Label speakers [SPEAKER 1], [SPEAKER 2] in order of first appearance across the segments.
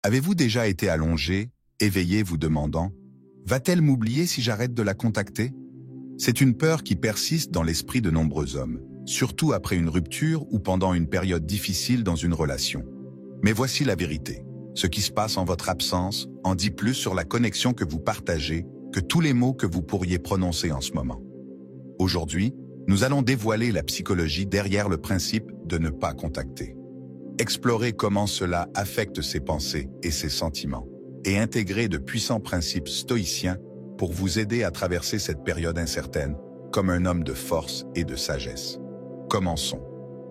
[SPEAKER 1] Avez-vous déjà été allongé, éveillé vous demandant « Va-t-elle m'oublier si j'arrête de la contacter ?» C'est une peur qui persiste dans l'esprit de nombreux hommes, surtout après une rupture ou pendant une période difficile dans une relation. Mais voici la vérité. Ce qui se passe en votre absence en dit plus sur la connexion que vous partagez que tous les mots que vous pourriez prononcer en ce moment. Aujourd'hui, nous allons dévoiler la psychologie derrière le principe de ne pas contacter. Explorer comment cela affecte ses pensées et ses sentiments, et intégrer de puissants principes stoïciens pour vous aider à traverser cette période incertaine comme un homme de force et de sagesse. Commençons.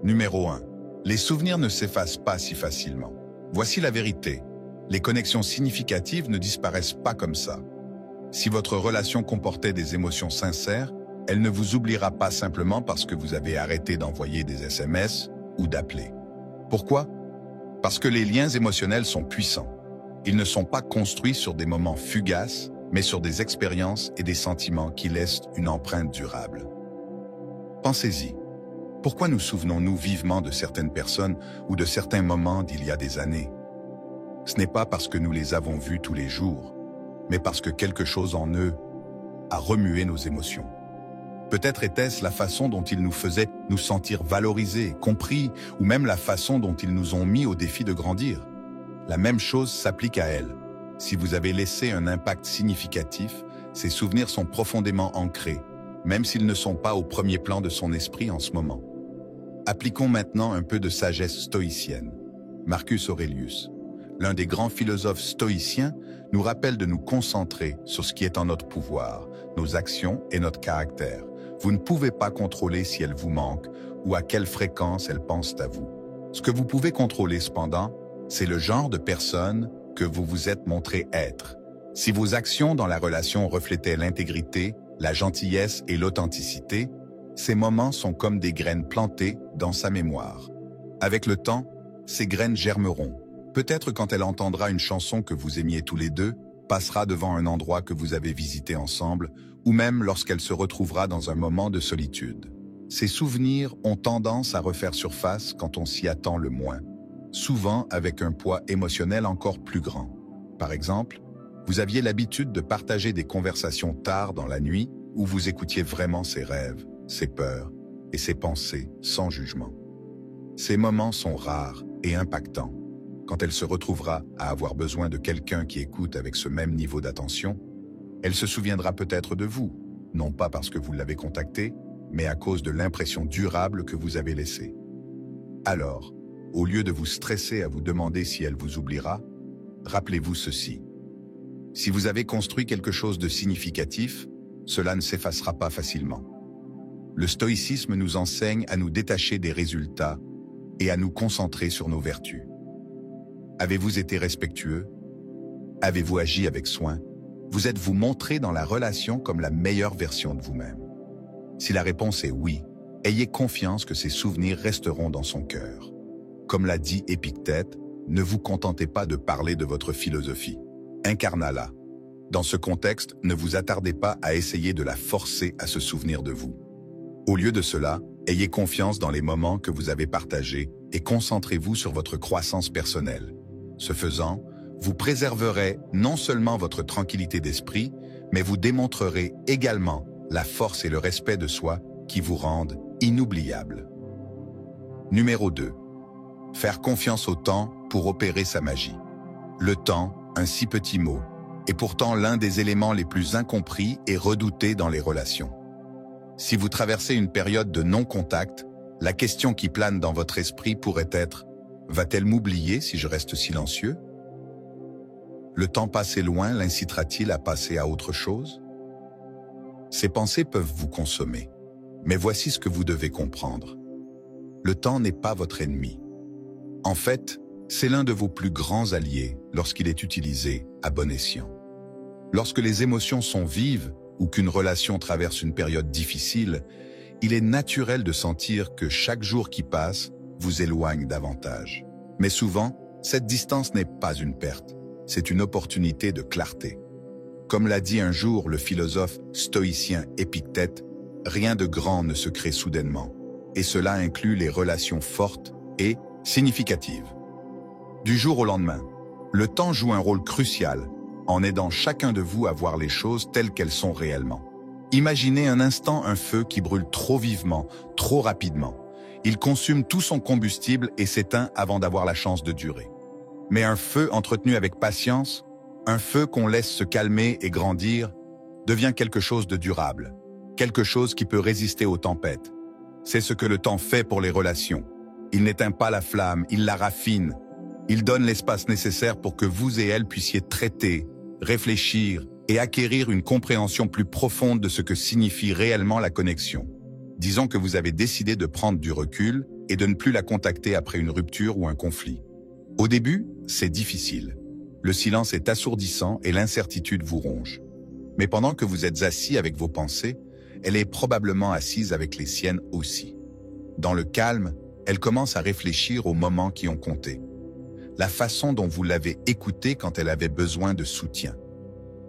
[SPEAKER 1] Numéro 1. Les souvenirs ne s'effacent pas si facilement. Voici la vérité. Les connexions significatives ne disparaissent pas comme ça. Si votre relation comportait des émotions sincères, elle ne vous oubliera pas simplement parce que vous avez arrêté d'envoyer des SMS ou d'appeler. Pourquoi? Parce que les liens émotionnels sont puissants. Ils ne sont pas construits sur des moments fugaces, mais sur des expériences et des sentiments qui laissent une empreinte durable. Pensez-y. Pourquoi nous souvenons-nous vivement de certaines personnes ou de certains moments d'il y a des années? Ce n'est pas parce que nous les avons vus tous les jours, mais parce que quelque chose en eux a remué nos émotions. Peut-être était-ce la façon dont ils nous faisaient nous sentir valorisés, compris, ou même la façon dont ils nous ont mis au défi de grandir. La même chose s'applique à elles. Si vous avez laissé un impact significatif, ces souvenirs sont profondément ancrés, même s'ils ne sont pas au premier plan de son esprit en ce moment. Appliquons maintenant un peu de sagesse stoïcienne. Marcus Aurelius, l'un des grands philosophes stoïciens, nous rappelle de nous concentrer sur ce qui est en notre pouvoir, nos actions et notre caractère. Vous ne pouvez pas contrôler si elles vous manquent ou à quelle fréquence elles pensent à vous. Ce que vous pouvez contrôler cependant, c'est le genre de personne que vous vous êtes montré être. Si vos actions dans la relation reflétaient l'intégrité, la gentillesse et l'authenticité, ces moments sont comme des graines plantées dans sa mémoire. Avec le temps, ces graines germeront. Peut-être quand elle entendra une chanson que vous aimiez tous les deux, passera devant un endroit que vous avez visité ensemble, ou même lorsqu'elle se retrouvera dans un moment de solitude. Ces souvenirs ont tendance à refaire surface quand on s'y attend le moins, souvent avec un poids émotionnel encore plus grand. Par exemple, vous aviez l'habitude de partager des conversations tard dans la nuit où vous écoutiez vraiment ses rêves, ses peurs et ses pensées sans jugement. Ces moments sont rares et impactants. Quand elle se retrouvera à avoir besoin de quelqu'un qui écoute avec ce même niveau d'attention, elle se souviendra peut-être de vous, non pas parce que vous l'avez contactée, mais à cause de l'impression durable que vous avez laissée. Alors, au lieu de vous stresser à vous demander si elle vous oubliera, rappelez-vous ceci. Si vous avez construit quelque chose de significatif, cela ne s'effacera pas facilement. Le stoïcisme nous enseigne à nous détacher des résultats et à nous concentrer sur nos vertus. Avez-vous été respectueux? Avez-vous agi avec soin? Vous êtes-vous montré dans la relation comme la meilleure version de vous-même? Si la réponse est oui, ayez confiance que ces souvenirs resteront dans son cœur. Comme l'a dit Épictète, ne vous contentez pas de parler de votre philosophie. Incarnez-la. Dans ce contexte, ne vous attardez pas à essayer de la forcer à se souvenir de vous. Au lieu de cela, ayez confiance dans les moments que vous avez partagés et concentrez-vous sur votre croissance personnelle. Ce faisant, vous préserverez non seulement votre tranquillité d'esprit, mais vous démontrerez également la force et le respect de soi qui vous rendent inoubliables. Numéro 2. Faire confiance au temps pour opérer sa magie. Le temps, un si petit mot, est pourtant l'un des éléments les plus incompris et redoutés dans les relations. Si vous traversez une période de non-contact, la question qui plane dans votre esprit pourrait être « Va-t-elle m'oublier si je reste silencieux ?» Le temps passé loin l'incitera-t-il à passer à autre chose? Ces pensées peuvent vous consommer, mais voici ce que vous devez comprendre. Le temps n'est pas votre ennemi. En fait, c'est l'un de vos plus grands alliés lorsqu'il est utilisé à bon escient. Lorsque les émotions sont vives ou qu'une relation traverse une période difficile, il est naturel de sentir que chaque jour qui passe vous éloigne davantage. Mais souvent, cette distance n'est pas une perte, c'est une opportunité de clarté. Comme l'a dit un jour le philosophe stoïcien Épictète, rien de grand ne se crée soudainement, et cela inclut les relations fortes et significatives. Du jour au lendemain, Le temps joue un rôle crucial en aidant chacun de vous à voir les choses telles qu'elles sont réellement. Imaginez un instant un feu qui brûle trop vivement, trop rapidement. Il consume tout son combustible et s'éteint avant d'avoir la chance de durer. Mais un feu entretenu avec patience, un feu qu'on laisse se calmer et grandir, devient quelque chose de durable, quelque chose qui peut résister aux tempêtes. C'est ce que le temps fait pour les relations. Il n'éteint pas la flamme, il la raffine. Il donne l'espace nécessaire pour que vous et elle puissiez traiter, réfléchir et acquérir une compréhension plus profonde de ce que signifie réellement la connexion. Disons que vous avez décidé de prendre du recul et de ne plus la contacter après une rupture ou un conflit. Au début, c'est difficile. Le silence est assourdissant et l'incertitude vous ronge. Mais pendant que vous êtes assis avec vos pensées, elle est probablement assise avec les siennes aussi. Dans le calme, elle commence à réfléchir aux moments qui ont compté. La façon dont vous l'avez écoutée quand elle avait besoin de soutien.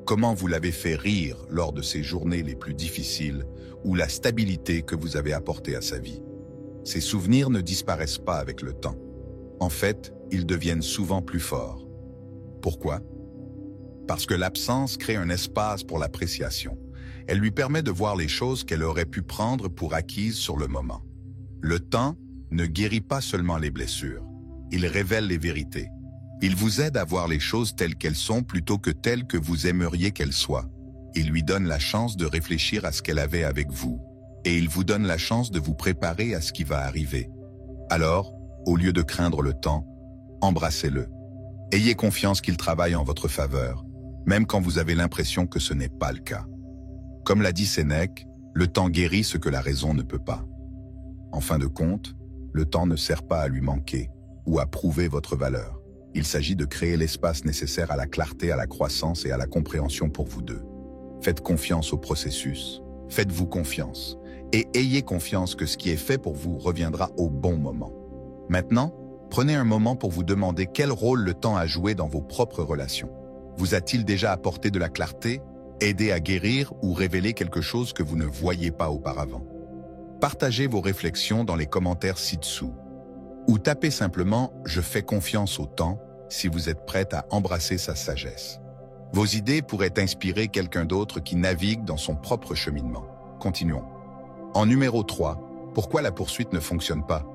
[SPEAKER 1] Comment vous l'avez fait rire lors de ces journées les plus difficiles ou la stabilité que vous avez apportée à sa vie. Ces souvenirs ne disparaissent pas avec le temps. En fait, ils deviennent souvent plus forts. Pourquoi? Parce que l'absence crée un espace pour l'appréciation. Elle lui permet de voir les choses qu'elle aurait pu prendre pour acquises sur le moment. Le temps ne guérit pas seulement les blessures, il révèle les vérités. Il vous aide à voir les choses telles qu'elles sont plutôt que telles que vous aimeriez qu'elles soient. Il lui donne la chance de réfléchir à ce qu'elle avait avec vous, et il vous donne la chance de vous préparer à ce qui va arriver. Alors, au lieu de craindre le temps, embrassez-le. Ayez confiance qu'il travaille en votre faveur, même quand vous avez l'impression que ce n'est pas le cas. Comme l'a dit Sénèque, le temps guérit ce que la raison ne peut pas. En fin de compte, le temps ne sert pas à lui manquer ou à prouver votre valeur. Il s'agit de créer l'espace nécessaire à la clarté, à la croissance et à la compréhension pour vous deux. Faites confiance au processus, faites-vous confiance, et ayez confiance que ce qui est fait pour vous reviendra au bon moment. Maintenant, prenez un moment pour vous demander quel rôle le temps a joué dans vos propres relations. Vous a-t-il déjà apporté de la clarté, aidé à guérir ou révélé quelque chose que vous ne voyiez pas auparavant? Partagez vos réflexions dans les commentaires ci-dessous. Ou tapez simplement « Je fais confiance au temps » si vous êtes prête à embrasser sa sagesse. Vos idées pourraient inspirer quelqu'un d'autre qui navigue dans son propre cheminement. Continuons. En numéro 3, pourquoi la poursuite ne fonctionne pas?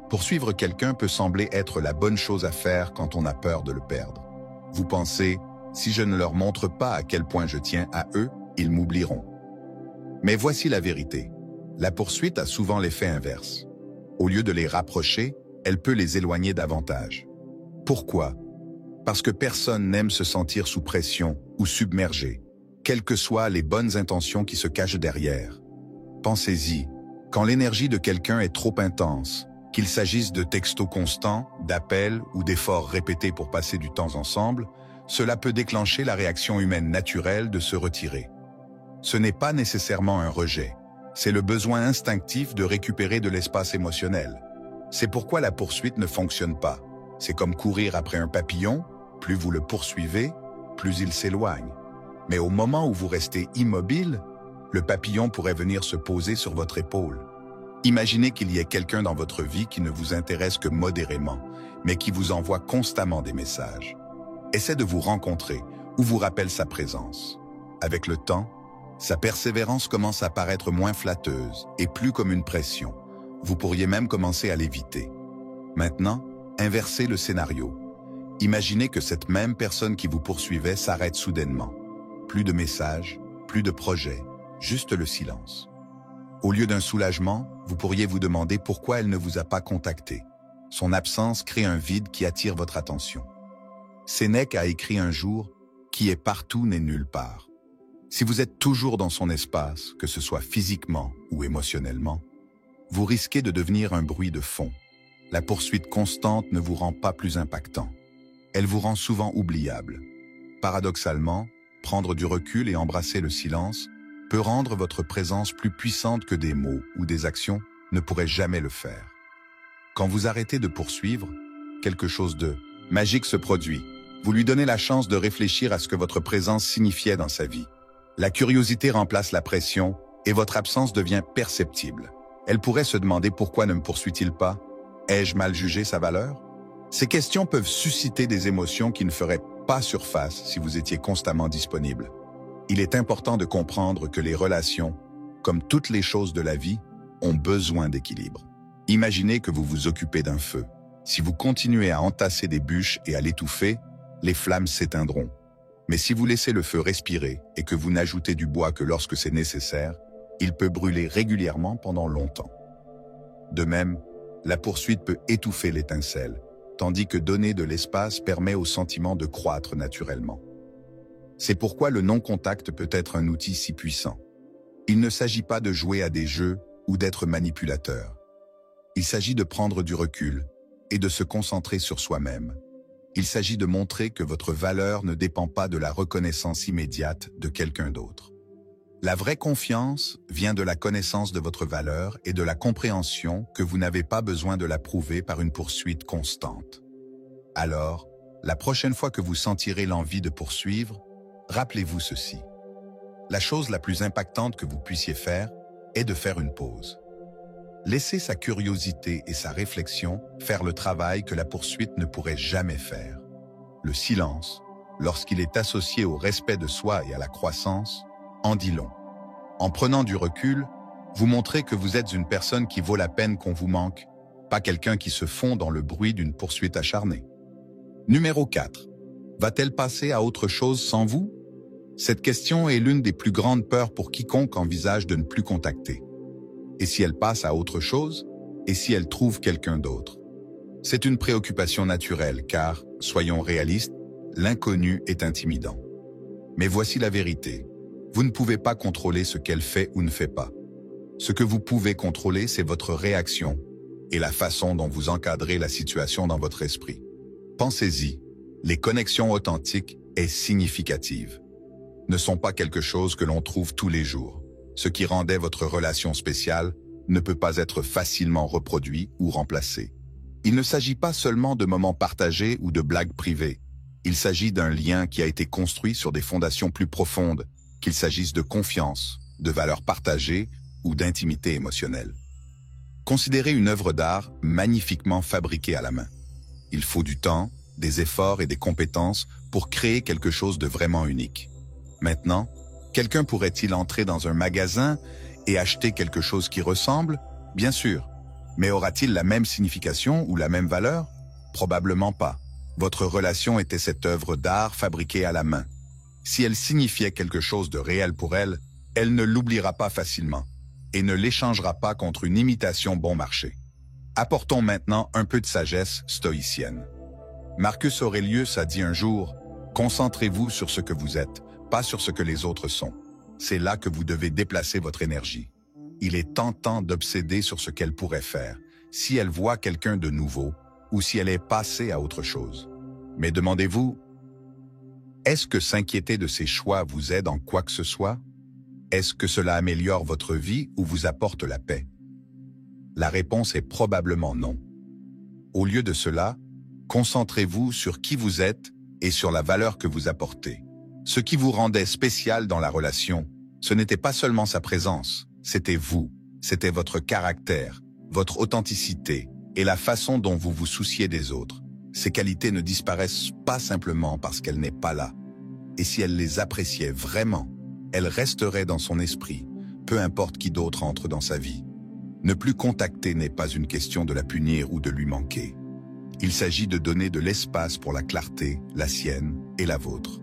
[SPEAKER 1] Poursuivre quelqu'un peut sembler être la bonne chose à faire quand on a peur de le perdre. Vous pensez « Si je ne leur montre pas à quel point je tiens à eux, ils m'oublieront. » Mais voici la vérité. La poursuite a souvent l'effet inverse. Au lieu de les rapprocher, elle peut les éloigner davantage. Pourquoi? Parce que personne n'aime se sentir sous pression ou submergé, quelles que soient les bonnes intentions qui se cachent derrière. Pensez-y, quand l'énergie de quelqu'un est trop intense, qu'il s'agisse de textos constants, d'appels ou d'efforts répétés pour passer du temps ensemble, cela peut déclencher la réaction humaine naturelle de se retirer. Ce n'est pas nécessairement un rejet. C'est le besoin instinctif de récupérer de l'espace émotionnel. C'est pourquoi la poursuite ne fonctionne pas. C'est comme courir après un papillon, plus vous le poursuivez, plus il s'éloigne. Mais au moment où vous restez immobile, le papillon pourrait venir se poser sur votre épaule. Imaginez qu'il y ait quelqu'un dans votre vie qui ne vous intéresse que modérément, mais qui vous envoie constamment des messages. Essaie de vous rencontrer ou vous rappelle sa présence. Avec le temps, sa persévérance commence à paraître moins flatteuse et plus comme une pression. Vous pourriez même commencer à l'éviter. Maintenant, inversez le scénario. Imaginez que cette même personne qui vous poursuivait s'arrête soudainement. Plus de messages, plus de projets, juste le silence. Au lieu d'un soulagement, vous pourriez vous demander pourquoi elle ne vous a pas contacté. Son absence crée un vide qui attire votre attention. Sénèque a écrit un jour « Qui est partout n'est nulle part ». Si vous êtes toujours dans son espace, que ce soit physiquement ou émotionnellement, vous risquez de devenir un bruit de fond. La poursuite constante ne vous rend pas plus impactant. Elle vous rend souvent oubliable. Paradoxalement, prendre du recul et embrasser le silence peut rendre votre présence plus puissante que des mots ou des actions ne pourraient jamais le faire. Quand vous arrêtez de poursuivre, quelque chose de magique se produit. Vous lui donnez la chance de réfléchir à ce que votre présence signifiait dans sa vie. La curiosité remplace la pression et votre absence devient perceptible. Elle pourrait se demander pourquoi ne me poursuit-il pas? Ai-je mal jugé sa valeur? Ces questions peuvent susciter des émotions qui ne feraient pas surface si vous étiez constamment disponible. Il est important de comprendre que les relations, comme toutes les choses de la vie, ont besoin d'équilibre. Imaginez que vous vous occupez d'un feu. Si vous continuez à entasser des bûches et à l'étouffer, les flammes s'éteindront. Mais si vous laissez le feu respirer et que vous n'ajoutez du bois que lorsque c'est nécessaire, il peut brûler régulièrement pendant longtemps. De même, la poursuite peut étouffer l'étincelle, tandis que donner de l'espace permet au sentiment de croître naturellement. C'est pourquoi le non-contact peut être un outil si puissant. Il ne s'agit pas de jouer à des jeux ou d'être manipulateur. Il s'agit de prendre du recul et de se concentrer sur soi-même. Il s'agit de montrer que votre valeur ne dépend pas de la reconnaissance immédiate de quelqu'un d'autre. La vraie confiance vient de la connaissance de votre valeur et de la compréhension que vous n'avez pas besoin de la prouver par une poursuite constante. Alors, la prochaine fois que vous sentirez l'envie de poursuivre, rappelez-vous ceci. La chose la plus impactante que vous puissiez faire est de faire une pause. Laissez sa curiosité et sa réflexion faire le travail que la poursuite ne pourrait jamais faire. Le silence, lorsqu'il est associé au respect de soi et à la croissance, en dit long. En prenant du recul, vous montrez que vous êtes une personne qui vaut la peine qu'on vous manque, pas quelqu'un qui se fond dans le bruit d'une poursuite acharnée. Numéro 4. Va-t-elle passer à autre chose sans vous? Cette question est l'une des plus grandes peurs pour quiconque envisage de ne plus contacter. Et si elle passe à autre chose? Et si elle trouve quelqu'un d'autre? C'est une préoccupation naturelle car, soyons réalistes, l'inconnu est intimidant. Mais voici la vérité. Vous ne pouvez pas contrôler ce qu'elle fait ou ne fait pas. Ce que vous pouvez contrôler, c'est votre réaction et la façon dont vous encadrez la situation dans votre esprit. Pensez-y, les connexions authentiques et significatives ne sont pas quelque chose que l'on trouve tous les jours. Ce qui rendait votre relation spéciale ne peut pas être facilement reproduit ou remplacé. Il ne s'agit pas seulement de moments partagés ou de blagues privées. Il s'agit d'un lien qui a été construit sur des fondations plus profondes, qu'il s'agisse de confiance, de valeurs partagées ou d'intimité émotionnelle. Considérez une œuvre d'art magnifiquement fabriquée à la main. Il faut du temps, des efforts et des compétences pour créer quelque chose de vraiment unique. Maintenant, quelqu'un pourrait-il entrer dans un magasin et acheter quelque chose qui ressemble? Bien sûr. Mais aura-t-il la même signification ou la même valeur? Probablement pas. Votre relation était cette œuvre d'art fabriquée à la main. Si elle signifiait quelque chose de réel pour elle, elle ne l'oubliera pas facilement et ne l'échangera pas contre une imitation bon marché. Apportons maintenant un peu de sagesse stoïcienne. Marcus Aurelius a dit un jour, « Concentrez-vous sur ce que vous êtes, pas sur ce que les autres sont. C'est là que vous devez déplacer votre énergie. Il est tentant d'obséder sur ce qu'elle pourrait faire, si elle voit quelqu'un de nouveau ou si elle est passée à autre chose. Mais demandez-vous, est-ce que s'inquiéter de ses choix vous aide en quoi que ce soit? Est-ce que cela améliore votre vie ou vous apporte la paix? La réponse est probablement non. Au lieu de cela, concentrez-vous sur qui vous êtes et sur la valeur que vous apportez. Ce qui vous rendait spécial dans la relation, ce n'était pas seulement sa présence, c'était vous, c'était votre caractère, votre authenticité et la façon dont vous vous souciez des autres. Ces qualités ne disparaissent pas simplement parce qu'elle n'est pas là. Et si elle les appréciait vraiment, elle resterait dans son esprit, peu importe qui d'autre entre dans sa vie. Ne plus contacter n'est pas une question de la punir ou de lui manquer. Il s'agit de donner de l'espace pour la clarté, la sienne et la vôtre.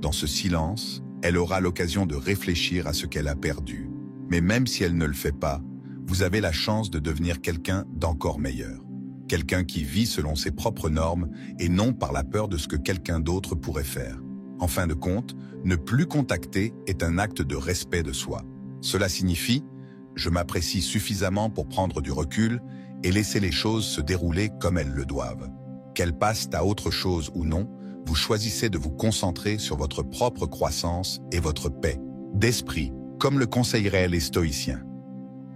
[SPEAKER 1] Dans ce silence, elle aura l'occasion de réfléchir à ce qu'elle a perdu. Mais même si elle ne le fait pas, vous avez la chance de devenir quelqu'un d'encore meilleur. Quelqu'un qui vit selon ses propres normes et non par la peur de ce que quelqu'un d'autre pourrait faire. En fin de compte, ne plus contacter est un acte de respect de soi. Cela signifie « je m'apprécie suffisamment pour prendre du recul et laisser les choses se dérouler comme elles le doivent. » Qu'elles passent à autre chose ou non, vous choisissez de vous concentrer sur votre propre croissance et votre paix d'esprit, comme le conseilleraient les stoïciens.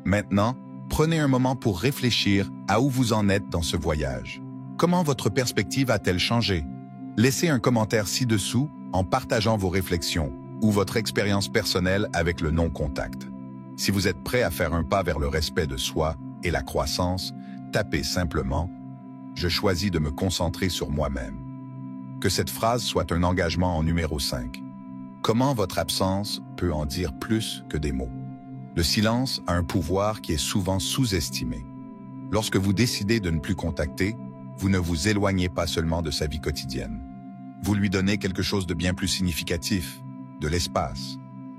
[SPEAKER 1] Maintenant, prenez un moment pour réfléchir à où vous en êtes dans ce voyage. Comment votre perspective a-t-elle changé? Laissez un commentaire ci-dessous en partageant vos réflexions ou votre expérience personnelle avec le non-contact. Si vous êtes prêt à faire un pas vers le respect de soi et la croissance, tapez simplement Je choisis de me concentrer sur moi-même. Que cette phrase soit un engagement en numéro 5. Comment votre absence peut en dire plus que des mots? Le silence a un pouvoir qui est souvent sous-estimé. Lorsque vous décidez de ne plus contacter, vous ne vous éloignez pas seulement de sa vie quotidienne. Vous lui donnez quelque chose de bien plus significatif, de l'espace.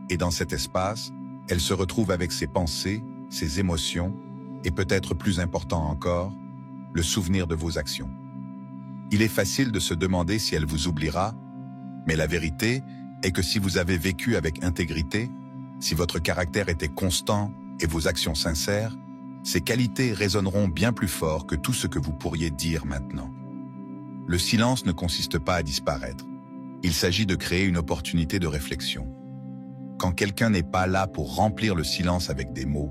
[SPEAKER 1] Et dans cet espace, elle se retrouve avec ses pensées, ses émotions, et peut-être plus important encore, le souvenir de vos actions. Il est facile de se demander si elle vous oubliera, mais la vérité est que si vous avez vécu avec intégrité, si votre caractère était constant et vos actions sincères, ces qualités résonneront bien plus fort que tout ce que vous pourriez dire maintenant. Le silence ne consiste pas à disparaître. Il s'agit de créer une opportunité de réflexion. Quand quelqu'un n'est pas là pour remplir le silence avec des mots,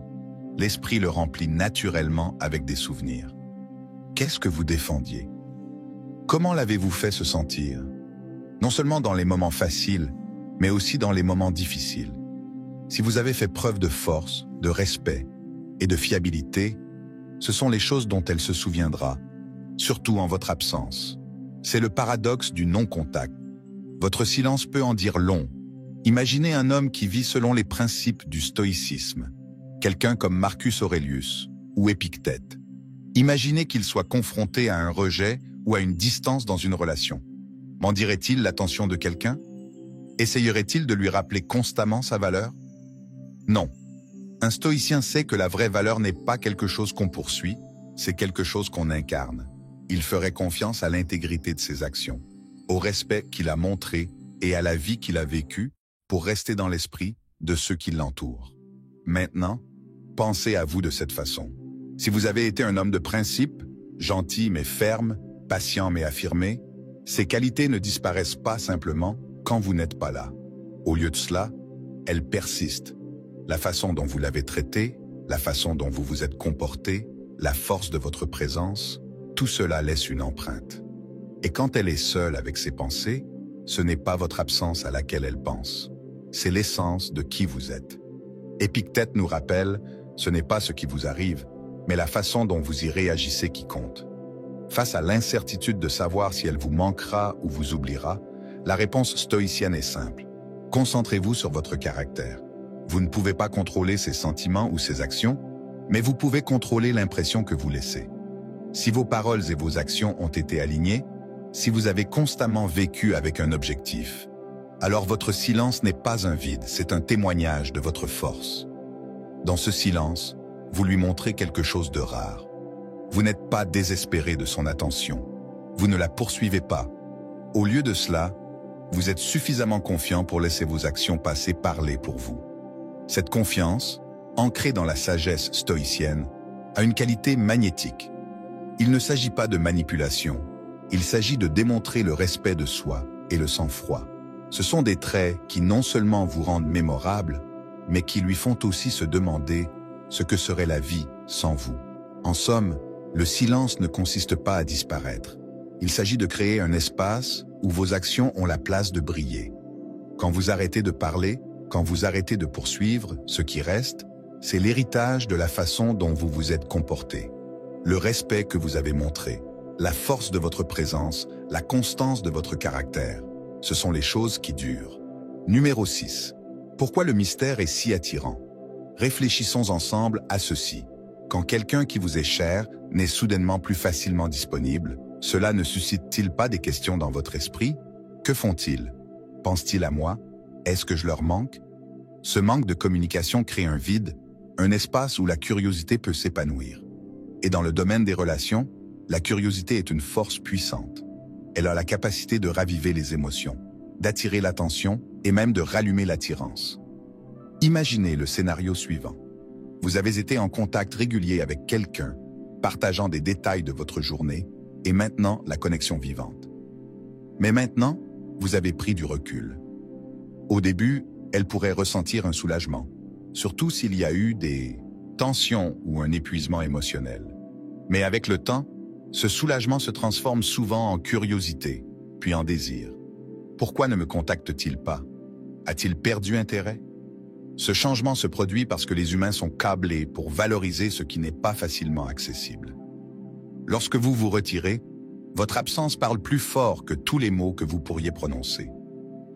[SPEAKER 1] l'esprit le remplit naturellement avec des souvenirs. Qu'est-ce que vous défendiez? Comment l'avez-vous fait se sentir? Non seulement dans les moments faciles, mais aussi dans les moments difficiles. Si vous avez fait preuve de force, de respect et de fiabilité, ce sont les choses dont elle se souviendra, surtout en votre absence. C'est le paradoxe du non-contact. Votre silence peut en dire long. Imaginez un homme qui vit selon les principes du stoïcisme, quelqu'un comme Marcus Aurelius ou Épictète. Imaginez qu'il soit confronté à un rejet ou à une distance dans une relation. M'en dirait-il l'attention de quelqu'un? Essayerait-il de lui rappeler constamment sa valeur? Non. Un stoïcien sait que la vraie valeur n'est pas quelque chose qu'on poursuit, c'est quelque chose qu'on incarne. Il ferait confiance à l'intégrité de ses actions, au respect qu'il a montré et à la vie qu'il a vécue pour rester dans l'esprit de ceux qui l'entourent. Maintenant, pensez à vous de cette façon. Si vous avez été un homme de principe, gentil mais ferme, patient mais affirmé, ces qualités ne disparaissent pas simplement quand vous n'êtes pas là. Au lieu de cela, elles persistent. La façon dont vous l'avez traité, la façon dont vous vous êtes comporté, la force de votre présence, tout cela laisse une empreinte. Et quand elle est seule avec ses pensées, ce n'est pas votre absence à laquelle elle pense. C'est l'essence de qui vous êtes. Épictète nous rappelle, ce n'est pas ce qui vous arrive, mais la façon dont vous y réagissez qui compte. Face à l'incertitude de savoir si elle vous manquera ou vous oubliera, la réponse stoïcienne est simple. Concentrez-vous sur votre caractère. Vous ne pouvez pas contrôler ses sentiments ou ses actions, mais vous pouvez contrôler l'impression que vous laissez. Si vos paroles et vos actions ont été alignées, si vous avez constamment vécu avec un objectif, alors votre silence n'est pas un vide, c'est un témoignage de votre force. Dans ce silence, vous lui montrez quelque chose de rare. Vous n'êtes pas désespéré de son attention. Vous ne la poursuivez pas. Au lieu de cela, vous êtes suffisamment confiant pour laisser vos actions passer parler pour vous. Cette confiance, ancrée dans la sagesse stoïcienne, a une qualité magnétique. Il ne s'agit pas de manipulation, il s'agit de démontrer le respect de soi et le sang-froid. Ce sont des traits qui non seulement vous rendent mémorable, mais qui lui font aussi se demander ce que serait la vie sans vous. En somme, le silence ne consiste pas à disparaître. Il s'agit de créer un espace où vos actions ont la place de briller. Quand vous arrêtez de parler, quand vous arrêtez de poursuivre, ce qui reste, c'est l'héritage de la façon dont vous vous êtes comporté. Le respect que vous avez montré, la force de votre présence, la constance de votre caractère. Ce sont les choses qui durent. Numéro 6. Pourquoi le mystère est si attirant? Réfléchissons ensemble à ceci. Quand quelqu'un qui vous est cher n'est soudainement plus facilement disponible, cela ne suscite-t-il pas des questions dans votre esprit? Que font-ils? Pensent-ils à moi? Est-ce que je leur manque? Ce manque de communication crée un vide, un espace où la curiosité peut s'épanouir. Et dans le domaine des relations, la curiosité est une force puissante. Elle a la capacité de raviver les émotions, d'attirer l'attention et même de rallumer l'attirance. Imaginez le scénario suivant. Vous avez été en contact régulier avec quelqu'un, partageant des détails de votre journée, et maintenant la connexion vivante. Mais maintenant, vous avez pris du recul. Au début, elle pourrait ressentir un soulagement, surtout s'il y a eu des tensions ou un épuisement émotionnel. Mais avec le temps, ce soulagement se transforme souvent en curiosité, puis en désir. Pourquoi ne me contacte-t-il pas? A-t-il perdu intérêt? Ce changement se produit parce que les humains sont câblés pour valoriser ce qui n'est pas facilement accessible. Lorsque vous vous retirez, votre absence parle plus fort que tous les mots que vous pourriez prononcer.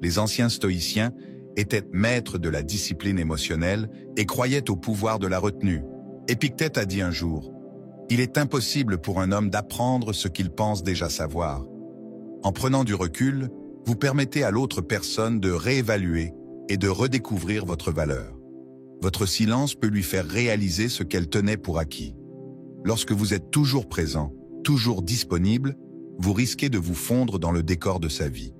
[SPEAKER 1] Les anciens stoïciens étaient maîtres de la discipline émotionnelle et croyaient au pouvoir de la retenue. Épictète a dit un jour, « Il est impossible pour un homme d'apprendre ce qu'il pense déjà savoir. » En prenant du recul, vous permettez à l'autre personne de réévaluer et de redécouvrir votre valeur. Votre silence peut lui faire réaliser ce qu'elle tenait pour acquis. Lorsque vous êtes toujours présent, toujours disponible, vous risquez de vous fondre dans le décor de sa vie.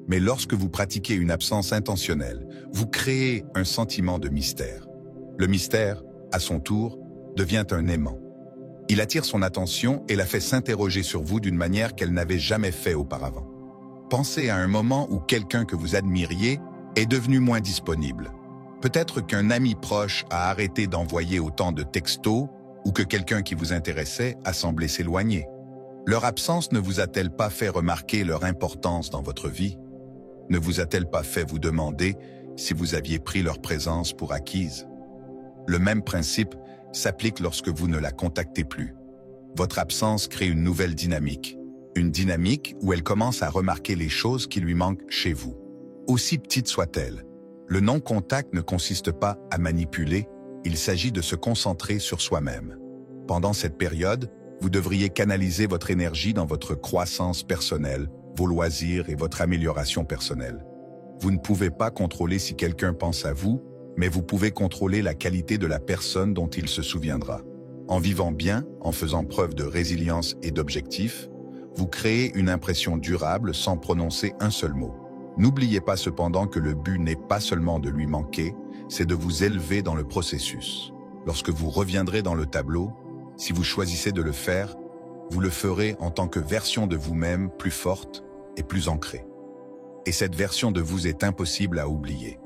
[SPEAKER 1] Mais lorsque vous pratiquez une absence intentionnelle, vous créez un sentiment de mystère. Le mystère, à son tour, devient un aimant. Il attire son attention et la fait s'interroger sur vous d'une manière qu'elle n'avait jamais fait auparavant. Pensez à un moment où quelqu'un que vous admiriez est devenu moins disponible. Peut-être qu'un ami proche a arrêté d'envoyer autant de textos ou que quelqu'un qui vous intéressait a semblé s'éloigner. Leur absence ne vous a-t-elle pas fait remarquer leur importance dans votre vie? Ne vous a-t-elle pas fait vous demander si vous aviez pris leur présence pour acquise? Le même principe s'applique lorsque vous ne la contactez plus. Votre absence crée une nouvelle dynamique. Une dynamique où elle commence à remarquer les choses qui lui manquent chez vous. Aussi petites soient-elles. Le non-contact ne consiste pas à manipuler, il s'agit de se concentrer sur soi-même. Pendant cette période, vous devriez canaliser votre énergie dans votre croissance personnelle, vos loisirs et votre amélioration personnelle. Vous ne pouvez pas contrôler si quelqu'un pense à vous, mais vous pouvez contrôler la qualité de la personne dont il se souviendra. En vivant bien, en faisant preuve de résilience et d'objectif, vous créez une impression durable sans prononcer un seul mot. N'oubliez pas cependant que le but n'est pas seulement de lui manquer, c'est de vous élever dans le processus. Lorsque vous reviendrez dans le tableau, si vous choisissez de le faire, vous le ferez en tant que version de vous-même plus forte et plus ancrée. Et cette version de vous est impossible à oublier.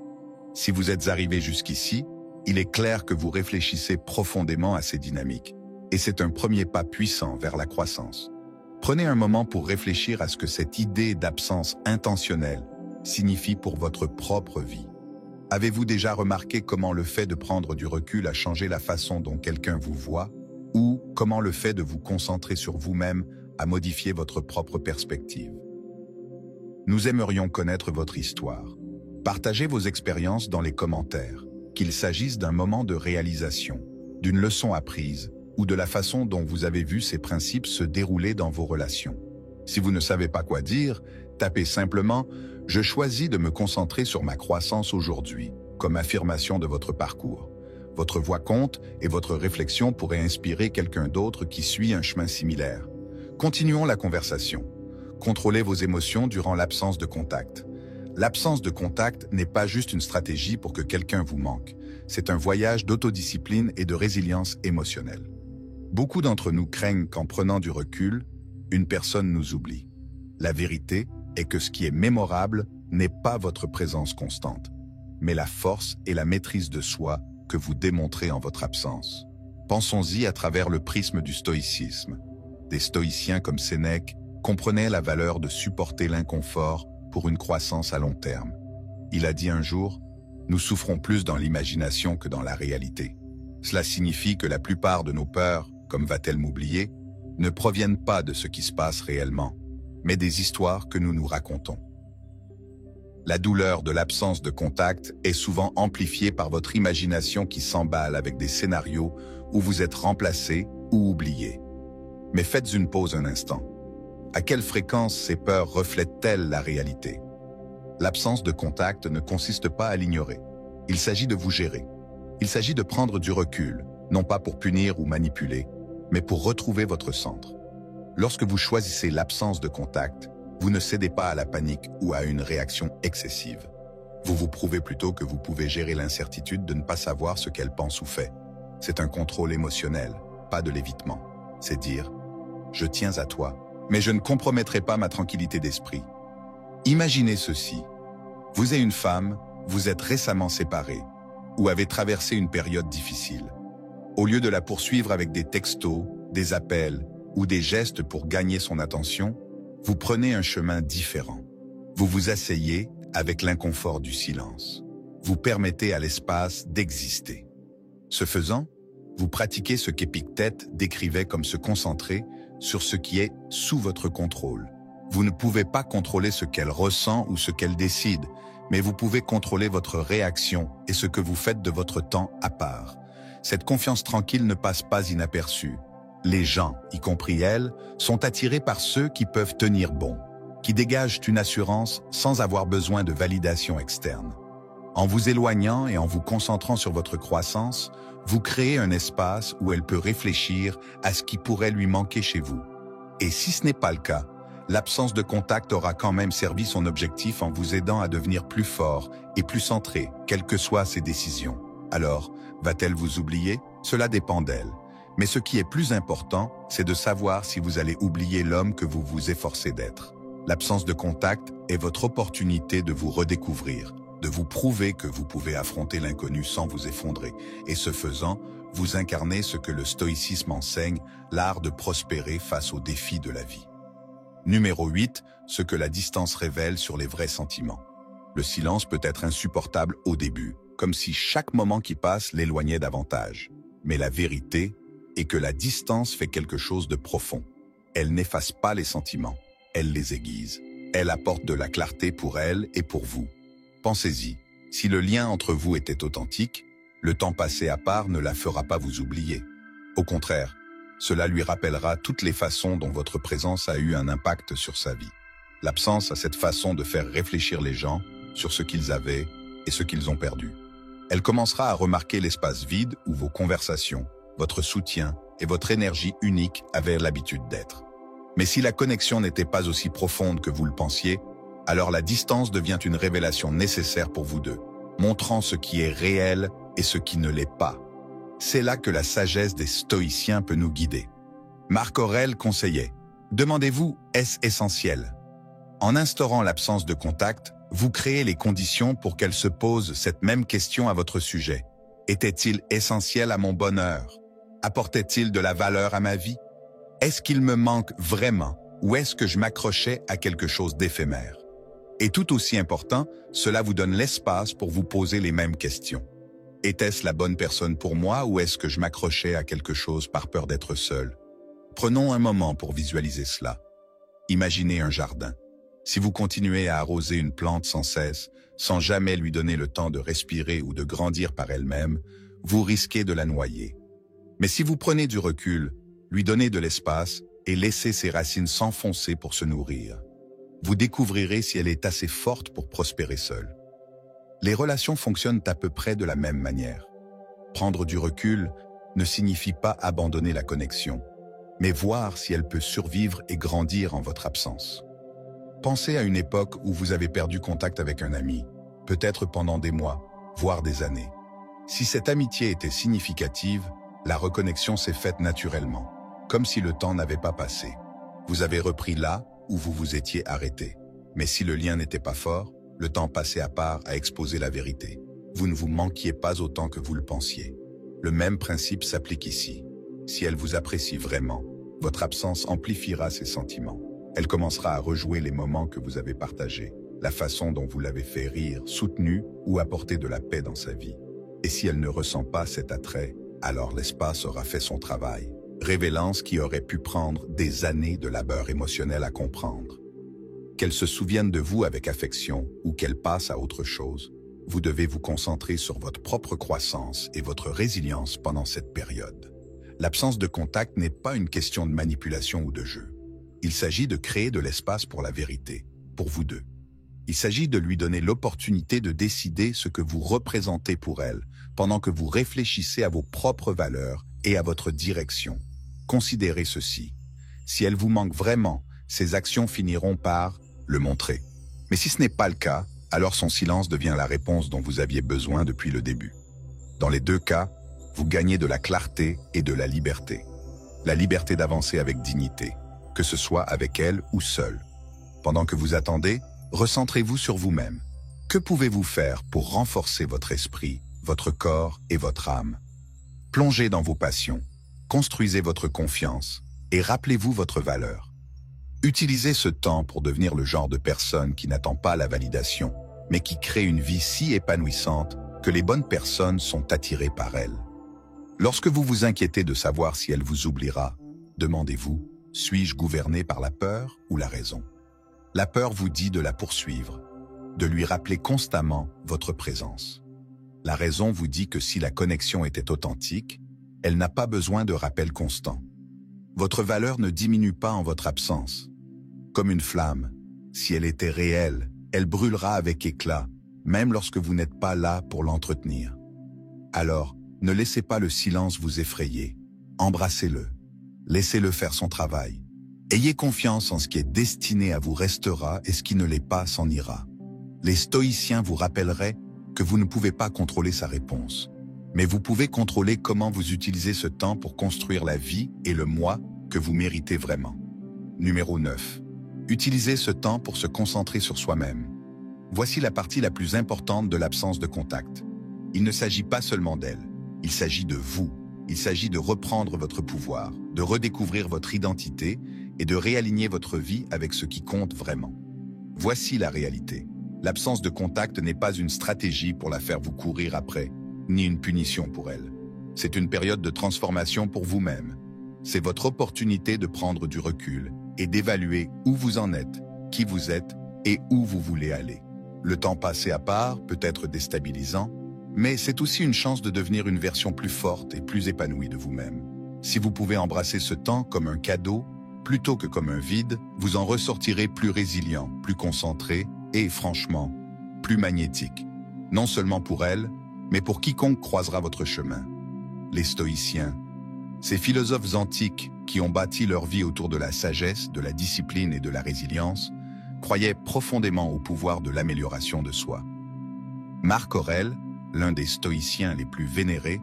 [SPEAKER 1] Si vous êtes arrivé jusqu'ici, il est clair que vous réfléchissez profondément à ces dynamiques. Et c'est un premier pas puissant vers la croissance. Prenez un moment pour réfléchir à ce que cette idée d'absence intentionnelle signifie pour votre propre vie. Avez-vous déjà remarqué comment le fait de prendre du recul a changé la façon dont quelqu'un vous voit, ou comment le fait de vous concentrer sur vous-même a modifié votre propre perspective? Nous aimerions connaître votre histoire. Partagez vos expériences dans les commentaires, qu'il s'agisse d'un moment de réalisation, d'une leçon apprise, ou de la façon dont vous avez vu ces principes se dérouler dans vos relations. Si vous ne savez pas quoi dire, tapez simplement « Je choisis de me concentrer sur ma croissance aujourd'hui » comme affirmation de votre parcours. Votre voix compte et votre réflexion pourrait inspirer quelqu'un d'autre qui suit un chemin similaire. Continuons la conversation. Contrôlez vos émotions durant l'absence de contact. L'absence de contact n'est pas juste une stratégie pour que quelqu'un vous manque. C'est un voyage d'autodiscipline et de résilience émotionnelle. Beaucoup d'entre nous craignent qu'en prenant du recul, une personne nous oublie. La vérité est que ce qui est mémorable n'est pas votre présence constante, mais la force et la maîtrise de soi que vous démontrez en votre absence. Pensons-y à travers le prisme du stoïcisme. Des stoïciens comme Sénèque comprenaient la valeur de supporter l'inconfort pour une croissance à long terme. Il a dit un jour, « Nous souffrons plus dans l'imagination que dans la réalité. » Cela signifie que la plupart de nos peurs, comme va-t-elle m'oublier, ne proviennent pas de ce qui se passe réellement, mais des histoires que nous nous racontons. La douleur de l'absence de contact est souvent amplifiée par votre imagination qui s'emballe avec des scénarios où vous êtes remplacé ou oublié. Mais faites une pause un instant. À quelle fréquence ces peurs reflètent-elles la réalité? L'absence de contact ne consiste pas à l'ignorer. Il s'agit de vous gérer. Il s'agit de prendre du recul, non pas pour punir ou manipuler, mais pour retrouver votre centre. Lorsque vous choisissez l'absence de contact, vous ne cédez pas à la panique ou à une réaction excessive. Vous vous prouvez plutôt que vous pouvez gérer l'incertitude de ne pas savoir ce qu'elle pense ou fait. C'est un contrôle émotionnel, pas de l'évitement. C'est dire « Je tiens à toi, mais je ne compromettrai pas ma tranquillité d'esprit. » Imaginez ceci. Vous et une femme, vous êtes récemment séparés ou avez traversé une période difficile. Au lieu de la poursuivre avec des textos, des appels ou des gestes pour gagner son attention, vous prenez un chemin différent. Vous vous asseyez avec l'inconfort du silence. Vous permettez à l'espace d'exister. Ce faisant, vous pratiquez ce qu'Épictète décrivait comme se concentrer sur ce qui est sous votre contrôle. Vous ne pouvez pas contrôler ce qu'elle ressent ou ce qu'elle décide, mais vous pouvez contrôler votre réaction et ce que vous faites de votre temps à part. Cette confiance tranquille ne passe pas inaperçue. Les gens, y compris elle, sont attirés par ceux qui peuvent tenir bon, qui dégagent une assurance sans avoir besoin de validation externe. En vous éloignant et en vous concentrant sur votre croissance, vous créez un espace où elle peut réfléchir à ce qui pourrait lui manquer chez vous. Et si ce n'est pas le cas, l'absence de contact aura quand même servi son objectif en vous aidant à devenir plus fort et plus centré, quelles que soient ses décisions. Alors, va-t-elle vous oublier? Cela dépend d'elle. Mais ce qui est plus important, c'est de savoir si vous allez oublier l'homme que vous vous efforcez d'être. L'absence de contact est votre opportunité de vous redécouvrir, de vous prouver que vous pouvez affronter l'inconnu sans vous effondrer. Et ce faisant, vous incarnez ce que le stoïcisme enseigne, l'art de prospérer face aux défis de la vie. Numéro 8, ce que la distance révèle sur les vrais sentiments. Le silence peut être insupportable au début, comme si chaque moment qui passe l'éloignait davantage. Mais la vérité est que la distance fait quelque chose de profond. Elle n'efface pas les sentiments, elle les aiguise. Elle apporte de la clarté pour elle et pour vous. Pensez-y, si le lien entre vous était authentique, le temps passé à part ne la fera pas vous oublier. Au contraire, cela lui rappellera toutes les façons dont votre présence a eu un impact sur sa vie. L'absence a cette façon de faire réfléchir les gens sur ce qu'ils avaient et ce qu'ils ont perdu. Elle commencera à remarquer l'espace vide où vos conversations, votre soutien et votre énergie unique avaient l'habitude d'être. Mais si la connexion n'était pas aussi profonde que vous le pensiez, alors la distance devient une révélation nécessaire pour vous deux, montrant ce qui est réel et ce qui ne l'est pas. C'est là que la sagesse des stoïciens peut nous guider. Marc Aurèle conseillait « Demandez-vous, est-ce essentiel ?» En instaurant l'absence de contact, vous créez les conditions pour qu'elle se pose cette même question à votre sujet. Était-il essentiel à mon bonheur? Apportait-il de la valeur à ma vie? Est-ce qu'il me manque vraiment ou est-ce que je m'accrochais à quelque chose d'éphémère? Et tout aussi important, cela vous donne l'espace pour vous poser les mêmes questions. Était-ce la bonne personne pour moi ou est-ce que je m'accrochais à quelque chose par peur d'être seul? Prenons un moment pour visualiser cela. Imaginez un jardin. Si vous continuez à arroser une plante sans cesse, sans jamais lui donner le temps de respirer ou de grandir par elle-même, vous risquez de la noyer. Mais si vous prenez du recul, lui donnez de l'espace et laissez ses racines s'enfoncer pour se nourrir, vous découvrirez si elle est assez forte pour prospérer seule. Les relations fonctionnent à peu près de la même manière. Prendre du recul ne signifie pas abandonner la connexion, mais voir si elle peut survivre et grandir en votre absence. Pensez à une époque où vous avez perdu contact avec un ami, peut-être pendant des mois, voire des années. Si cette amitié était significative, la reconnexion s'est faite naturellement, comme si le temps n'avait pas passé. Vous avez repris là où vous vous étiez arrêté. Mais si le lien n'était pas fort, le temps passé à part a exposé la vérité. Vous ne vous manquiez pas autant que vous le pensiez. Le même principe s'applique ici. Si elle vous apprécie vraiment, votre absence amplifiera ses sentiments. Elle commencera à rejouer les moments que vous avez partagés, la façon dont vous l'avez fait rire, soutenu ou apporté de la paix dans sa vie. Et si elle ne ressent pas cet attrait, alors l'espace aura fait son travail, révélant ce qui aurait pu prendre des années de labeur émotionnel à comprendre. Qu'elle se souvienne de vous avec affection ou qu'elle passe à autre chose, vous devez vous concentrer sur votre propre croissance et votre résilience pendant cette période. L'absence de contact n'est pas une question de manipulation ou de jeu. Il s'agit de créer de l'espace pour la vérité, pour vous deux. Il s'agit de lui donner l'opportunité de décider ce que vous représentez pour elle, pendant que vous réfléchissez à vos propres valeurs et à votre direction. Considérez ceci. Si elle vous manque vraiment, ses actions finiront par le montrer. Mais si ce n'est pas le cas, alors son silence devient la réponse dont vous aviez besoin depuis le début. Dans les deux cas, vous gagnez de la clarté et de la liberté. La liberté d'avancer avec dignité, que ce soit avec elle ou seul. Pendant que vous attendez, recentrez-vous sur vous-même. Que pouvez-vous faire pour renforcer votre esprit, votre corps et votre âme? Plongez dans vos passions, construisez votre confiance et rappelez-vous votre valeur. Utilisez ce temps pour devenir le genre de personne qui n'attend pas la validation, mais qui crée une vie si épanouissante que les bonnes personnes sont attirées par elle. Lorsque vous vous inquiétez de savoir si elle vous oubliera, demandez-vous, Suis-je gouverné par la peur ou la raison? La peur vous dit de la poursuivre, de lui rappeler constamment votre présence. La raison vous dit que si la connexion était authentique, elle n'a pas besoin de rappel constant. Votre valeur ne diminue pas en votre absence. Comme une flamme, si elle était réelle, elle brûlera avec éclat, même lorsque vous n'êtes pas là pour l'entretenir. Alors, ne laissez pas le silence vous effrayer. Embrassez-le. Laissez-le faire son travail. Ayez confiance en ce qui est destiné à vous restera et ce qui ne l'est pas s'en ira. Les stoïciens vous rappelleraient que vous ne pouvez pas contrôler sa réponse. Mais vous pouvez contrôler comment vous utilisez ce temps pour construire la vie et le moi que vous méritez vraiment. Numéro 9. Utilisez ce temps pour se concentrer sur soi-même. Voici la partie la plus importante de l'absence de contact. Il ne s'agit pas seulement d'elle, il s'agit de vous. Il s'agit de reprendre votre pouvoir, de redécouvrir votre identité et de réaligner votre vie avec ce qui compte vraiment. Voici la réalité. L'absence de contact n'est pas une stratégie pour la faire vous courir après, ni une punition pour elle. C'est une période de transformation pour vous-même. C'est votre opportunité de prendre du recul et d'évaluer où vous en êtes, qui vous êtes et où vous voulez aller. Le temps passé à part peut être déstabilisant, mais c'est aussi une chance de devenir une version plus forte et plus épanouie de vous-même. Si vous pouvez embrasser ce temps comme un cadeau, plutôt que comme un vide, vous en ressortirez plus résilient, plus concentré et, franchement, plus magnétique. Non seulement pour elle, mais pour quiconque croisera votre chemin. Les stoïciens, ces philosophes antiques qui ont bâti leur vie autour de la sagesse, de la discipline et de la résilience, croyaient profondément au pouvoir de l'amélioration de soi. Marc Aurèle, l'un des stoïciens les plus vénérés,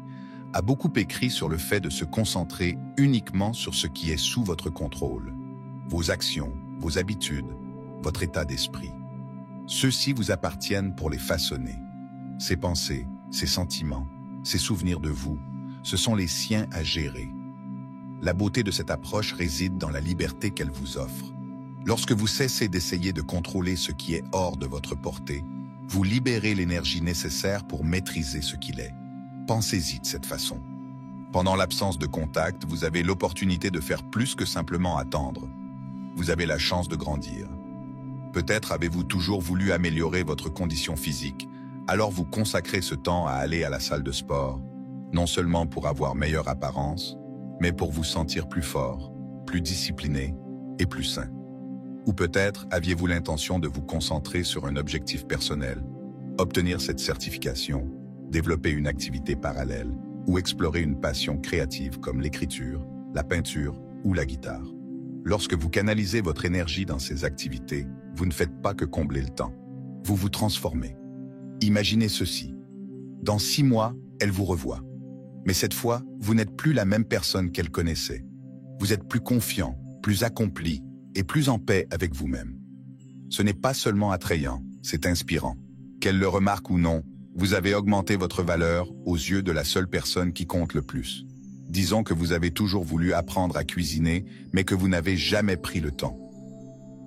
[SPEAKER 1] a beaucoup écrit sur le fait de se concentrer uniquement sur ce qui est sous votre contrôle. Vos actions, vos habitudes, votre état d'esprit. Ceux-ci vous appartiennent pour les façonner. Ces pensées, ces sentiments, ces souvenirs de vous, ce sont les siens à gérer. La beauté de cette approche réside dans la liberté qu'elle vous offre. Lorsque vous cessez d'essayer de contrôler ce qui est hors de votre portée, vous libérez l'énergie nécessaire pour maîtriser ce qu'il est. Pensez-y de cette façon. Pendant l'absence de contact, vous avez l'opportunité de faire plus que simplement attendre. Vous avez la chance de grandir. Peut-être avez-vous toujours voulu améliorer votre condition physique, alors vous consacrez ce temps à aller à la salle de sport, non seulement pour avoir meilleure apparence, mais pour vous sentir plus fort, plus discipliné et plus sain. Ou peut-être aviez-vous l'intention de vous concentrer sur un objectif personnel, obtenir cette certification, développer une activité parallèle ou explorer une passion créative comme l'écriture, la peinture ou la guitare. Lorsque vous canalisez votre énergie dans ces activités, vous ne faites pas que combler le temps. Vous vous transformez. Imaginez ceci. Dans 6 mois, elle vous revoit. Mais cette fois, vous n'êtes plus la même personne qu'elle connaissait. Vous êtes plus confiant, plus accompli et plus en paix avec vous-même. Ce n'est pas seulement attrayant, c'est inspirant. Qu'elle le remarque ou non, vous avez augmenté votre valeur aux yeux de la seule personne qui compte le plus. Disons que vous avez toujours voulu apprendre à cuisiner, mais que vous n'avez jamais pris le temps.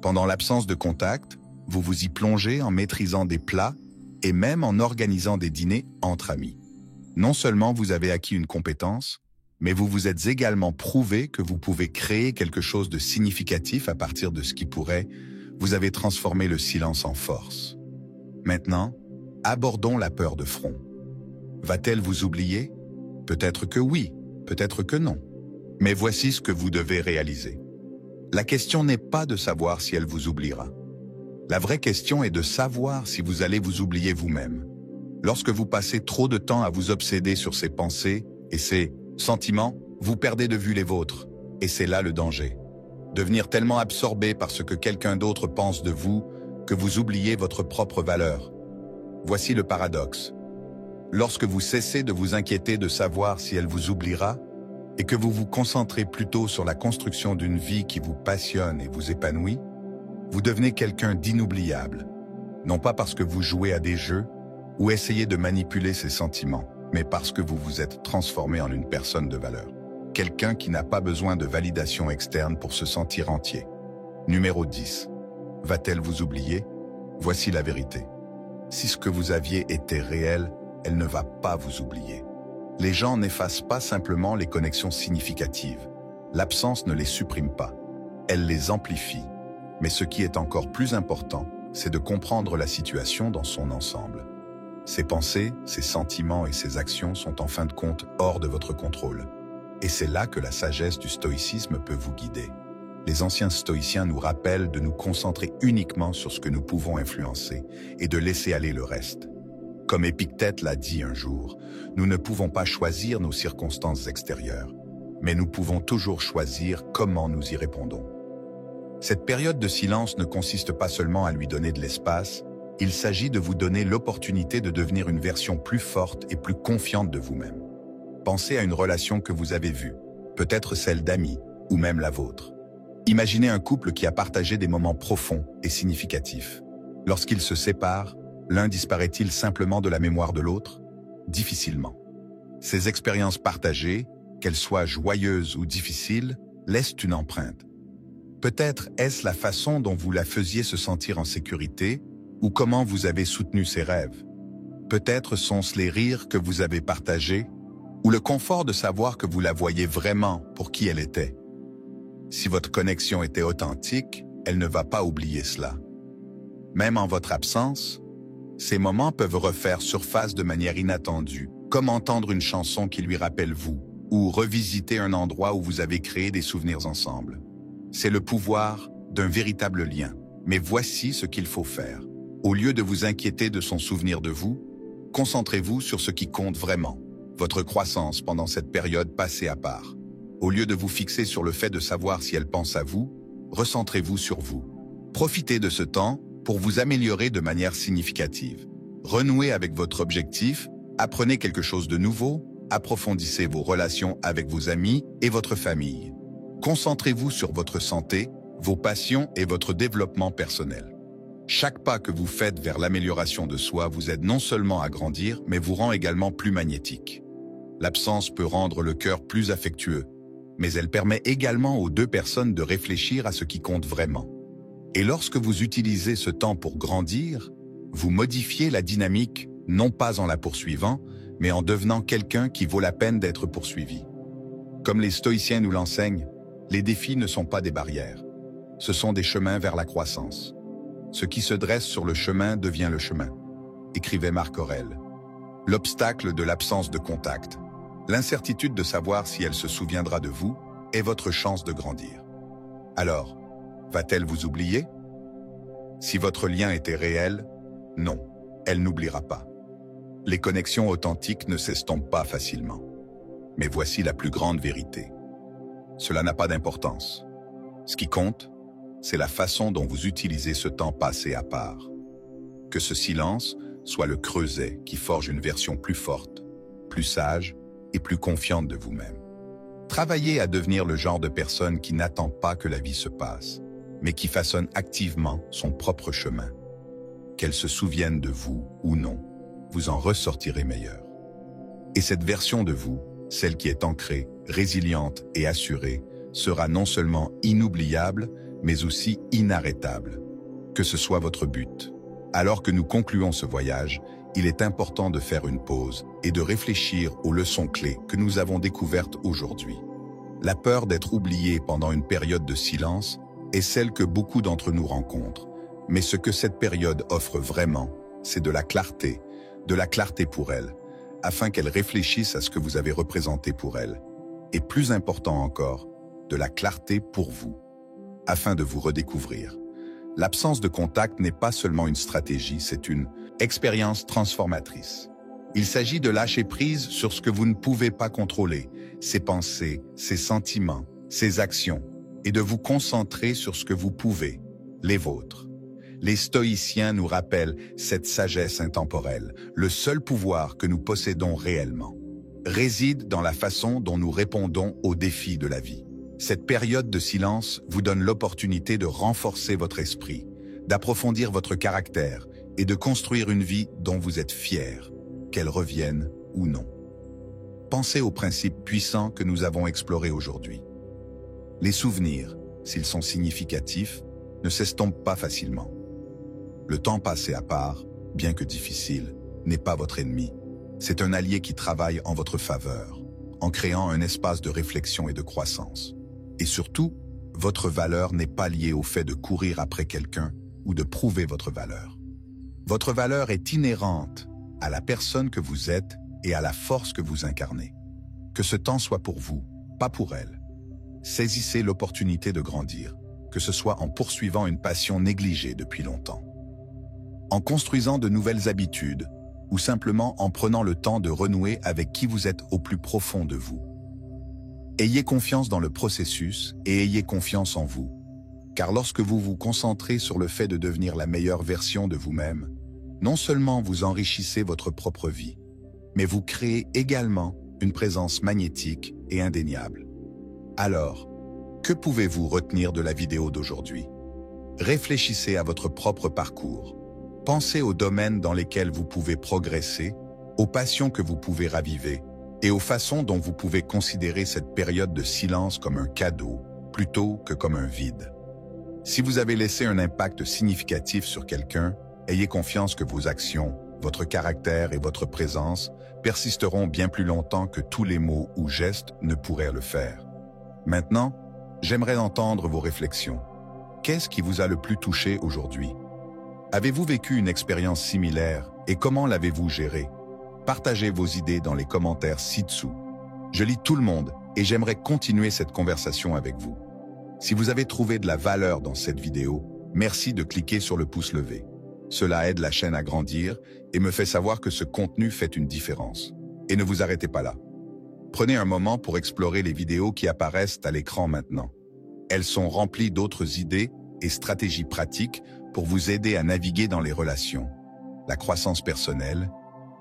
[SPEAKER 1] Pendant l'absence de contact, vous vous y plongez en maîtrisant des plats et même en organisant des dîners entre amis. Non seulement vous avez acquis une compétence, mais vous vous êtes également prouvé que vous pouvez créer quelque chose de significatif à partir de ce qui pourrait. Vous avez transformé le silence en force. Maintenant, abordons la peur de front. Va-t-elle vous oublier? Peut-être que oui, peut-être que non. Mais voici ce que vous devez réaliser. La question n'est pas de savoir si elle vous oubliera. La vraie question est de savoir si vous allez vous oublier vous-même. Lorsque vous passez trop de temps à vous obséder sur ces pensées et ces sentiments, vous perdez de vue les vôtres. Et c'est là le danger. Devenir tellement absorbé par ce que quelqu'un d'autre pense de vous que vous oubliez votre propre valeur. Voici le paradoxe. Lorsque vous cessez de vous inquiéter de savoir si elle vous oubliera et que vous vous concentrez plutôt sur la construction d'une vie qui vous passionne et vous épanouit, vous devenez quelqu'un d'inoubliable. Non pas parce que vous jouez à des jeux ou essayez de manipuler ses sentiments, mais parce que vous vous êtes transformé en une personne de valeur. Quelqu'un qui n'a pas besoin de validation externe pour se sentir entier. Numéro 10. Va-t-elle vous oublier? Voici la vérité. Si ce que vous aviez était réel, elle ne va pas vous oublier. Les gens n'effacent pas simplement les connexions significatives. L'absence ne les supprime pas. elle les amplifie. Mais ce qui est encore plus important, c'est de comprendre la situation dans son ensemble. Ses pensées, ses sentiments et ses actions sont en fin de compte hors de votre contrôle. Et c'est là que la sagesse du stoïcisme peut vous guider. Les anciens stoïciens nous rappellent de nous concentrer uniquement sur ce que nous pouvons influencer et de laisser aller le reste. Comme Épictète l'a dit un jour, nous ne pouvons pas choisir nos circonstances extérieures, mais nous pouvons toujours choisir comment nous y répondons. Cette période de silence ne consiste pas seulement à lui donner de l'espace, il s'agit de vous donner l'opportunité de devenir une version plus forte et plus confiante de vous-même. Pensez à une relation que vous avez vue, peut-être celle d'amis ou même la vôtre. Imaginez un couple qui a partagé des moments profonds et significatifs. Lorsqu'ils se séparent, l'un disparaît-il simplement de la mémoire de l'autre? Difficilement. Ces expériences partagées, qu'elles soient joyeuses ou difficiles, laissent une empreinte. Peut-être est-ce la façon dont vous la faisiez se sentir en sécurité ou comment vous avez soutenu ses rêves. Peut-être sont-ce les rires que vous avez partagés ou le confort de savoir que vous la voyez vraiment pour qui elle était. Si votre connexion était authentique, elle ne va pas oublier cela. Même en votre absence, ces moments peuvent refaire surface de manière inattendue, comme entendre une chanson qui lui rappelle vous, ou revisiter un endroit où vous avez créé des souvenirs ensemble. C'est le pouvoir d'un véritable lien. Mais voici ce qu'il faut faire. Au lieu de vous inquiéter de son souvenir de vous, concentrez-vous sur ce qui compte vraiment, votre croissance pendant cette période passée à part. Au lieu de vous fixer sur le fait de savoir si elle pense à vous, recentrez-vous sur vous. Profitez de ce temps pour vous améliorer de manière significative. Renouez avec votre objectif, apprenez quelque chose de nouveau, approfondissez vos relations avec vos amis et votre famille. Concentrez-vous sur votre santé, vos passions et votre développement personnel. Chaque pas que vous faites vers l'amélioration de soi vous aide non seulement à grandir, mais vous rend également plus magnétique. L'absence peut rendre le cœur plus affectueux, mais elle permet également aux deux personnes de réfléchir à ce qui compte vraiment. Et lorsque vous utilisez ce temps pour grandir, vous modifiez la dynamique, non pas en la poursuivant, mais en devenant quelqu'un qui vaut la peine d'être poursuivi. Comme les stoïciens nous l'enseignent, les défis ne sont pas des barrières. Ce sont des chemins vers la croissance. Ce qui se dresse sur le chemin devient le chemin, écrivait Marc Aurèle. L'obstacle de l'absence de contact, l'incertitude de savoir si elle se souviendra de vous, est votre chance de grandir. Alors, va-t-elle vous oublier? Si votre lien était réel, non, elle n'oubliera pas. Les connexions authentiques ne s'estompent pas facilement. Mais voici la plus grande vérité. Cela n'a pas d'importance. Ce qui compte, c'est la façon dont vous utilisez ce temps passé à part. Que ce silence soit le creuset qui forge une version plus forte, plus sage et plus confiante de vous-même. Travaillez à devenir le genre de personne qui n'attend pas que la vie se passe, mais qui façonne activement son propre chemin. Qu'elle se souvienne de vous ou non, vous en ressortirez meilleur. Et cette version de vous, celle qui est ancrée, résiliente et assurée, sera non seulement inoubliable, mais aussi inarrêtable. Que ce soit votre but. Alors que nous concluons ce voyage, il est important de faire une pause et de réfléchir aux leçons clés que nous avons découvertes aujourd'hui. La peur d'être oublié pendant une période de silence est celle que beaucoup d'entre nous rencontrent. Mais ce que cette période offre vraiment, c'est de la clarté pour elle, afin qu'elle réfléchisse à ce que vous avez représenté pour elle. Et plus important encore, de la clarté pour vous, afin de vous redécouvrir. L'absence de contact n'est pas seulement une stratégie, c'est une expérience transformatrice. Il s'agit de lâcher prise sur ce que vous ne pouvez pas contrôler, ses pensées, ses sentiments, ses actions, et de vous concentrer sur ce que vous pouvez, les vôtres. Les stoïciens nous rappellent cette sagesse intemporelle. Le seul pouvoir que nous possédons réellement réside dans la façon dont nous répondons aux défis de la vie. Cette période de silence vous donne l'opportunité de renforcer votre esprit, d'approfondir votre caractère et de construire une vie dont vous êtes fier, qu'elle revienne ou non. Pensez aux principes puissants que nous avons explorés aujourd'hui. Les souvenirs, s'ils sont significatifs, ne s'estompent pas facilement. Le temps passé à part, bien que difficile, n'est pas votre ennemi. C'est un allié qui travaille en votre faveur, en créant un espace de réflexion et de croissance. Et surtout, votre valeur n'est pas liée au fait de courir après quelqu'un ou de prouver votre valeur. Votre valeur est inhérente à la personne que vous êtes et à la force que vous incarnez. Que ce temps soit pour vous, pas pour elle. Saisissez l'opportunité de grandir, que ce soit en poursuivant une passion négligée depuis longtemps, en construisant de nouvelles habitudes ou simplement en prenant le temps de renouer avec qui vous êtes au plus profond de vous. Ayez confiance dans le processus et ayez confiance en vous, car lorsque vous vous concentrez sur le fait de devenir la meilleure version de vous-même, non seulement vous enrichissez votre propre vie, mais vous créez également une présence magnétique et indéniable. Alors, que pouvez-vous retenir de la vidéo d'aujourd'hui? Réfléchissez à votre propre parcours. Pensez aux domaines dans lesquels vous pouvez progresser, aux passions que vous pouvez raviver et aux façons dont vous pouvez considérer cette période de silence comme un cadeau plutôt que comme un vide. Si vous avez laissé un impact significatif sur quelqu'un, ayez confiance que vos actions, votre caractère et votre présence persisteront bien plus longtemps que tous les mots ou gestes ne pourraient le faire. Maintenant, j'aimerais entendre vos réflexions. Qu'est-ce qui vous a le plus touché aujourd'hui? Avez-vous vécu une expérience similaire et comment l'avez-vous gérée? Partagez vos idées dans les commentaires ci-dessous. Je lis tout le monde et j'aimerais continuer cette conversation avec vous. Si vous avez trouvé de la valeur dans cette vidéo, merci de cliquer sur le pouce levé. Cela aide la chaîne à grandir et me fait savoir que ce contenu fait une différence. Et ne vous arrêtez pas là. Prenez un moment pour explorer les vidéos qui apparaissent à l'écran maintenant. Elles sont remplies d'autres idées et stratégies pratiques pour vous aider à naviguer dans les relations, la croissance personnelle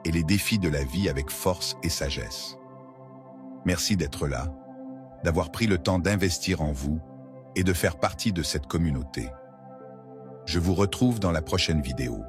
[SPEAKER 1] et les défis de la vie avec force et sagesse. Merci d'être là, d'avoir pris le temps d'investir en vous et de faire partie de cette communauté. Je vous retrouve dans la prochaine vidéo.